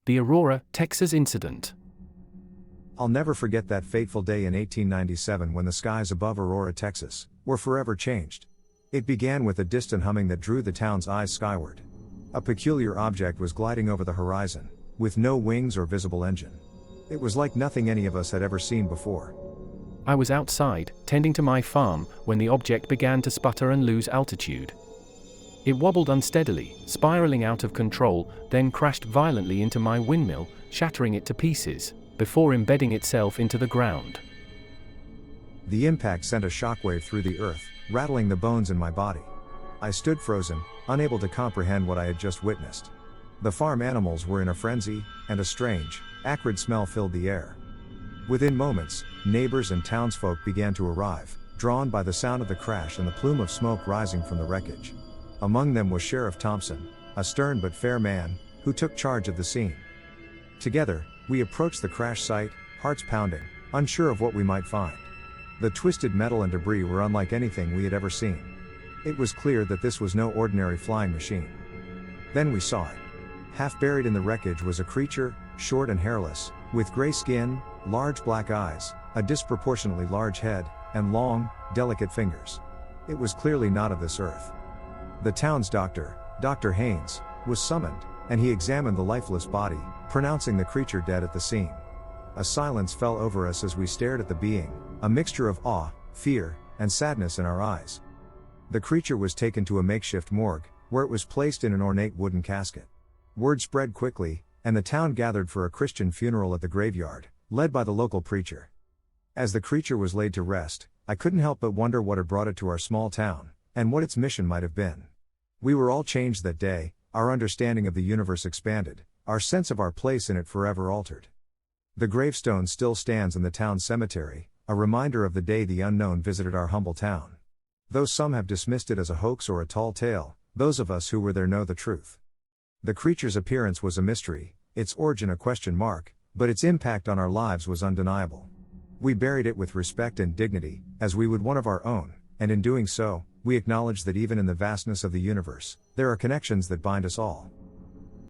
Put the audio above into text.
The Aurora Texas Incident. I'll never forget that fateful day in 1897 when the skies above Aurora, Texas, were forever changed. It began with a distant humming that drew the town's eyes skyward. A peculiar object was gliding over the horizon, with no wings or visible engine. It was like nothing any of us had ever seen before. I was outside, tending to my farm, when the object began to sputter and lose altitude. It wobbled unsteadily, spiraling out of control, then crashed violently into my windmill, shattering it to pieces, before embedding itself into the ground. The impact sent a shockwave through the earth, rattling the bones in my body. I stood frozen, unable to comprehend what I had just witnessed. The farm animals were in a frenzy, and a strange, acrid smell filled the air. Within moments, neighbors and townsfolk began to arrive, drawn by the sound of the crash and the plume of smoke rising from the wreckage. Among them was Sheriff Thompson, a stern but fair man, who took charge of the scene. Together, we approached the crash site, hearts pounding, unsure of what we might find. The twisted metal and debris were unlike anything we had ever seen. It was clear that this was no ordinary flying machine. Then we saw it. Half buried in the wreckage was a creature, short and hairless, with gray skin, large black eyes, a disproportionately large head, and long, delicate fingers. It was clearly not of this earth. The town's doctor, Dr. Haynes, was summoned, and he examined the lifeless body, pronouncing the creature dead at the scene. A silence fell over us as we stared at the being, a mixture of awe, fear, and sadness in our eyes. The creature was taken to a makeshift morgue, where it was placed in an ornate wooden casket. Word spread quickly, and the town gathered for a Christian funeral at the graveyard, led by the local preacher. As the creature was laid to rest, I couldn't help but wonder what had brought it to our small town, and what its mission might have been. We were all changed that day, our understanding of the universe expanded, our sense of our place in it forever altered. The gravestone still stands in the town cemetery, a reminder of the day the unknown visited our humble town. Though some have dismissed it as a hoax or a tall tale, those of us who were there know the truth. The creature's appearance was a mystery, its origin a question mark, but its impact on our lives was undeniable. We buried it with respect and dignity, as we would one of our own, and in doing so, we acknowledge that even in the vastness of the universe, there are connections that bind us all.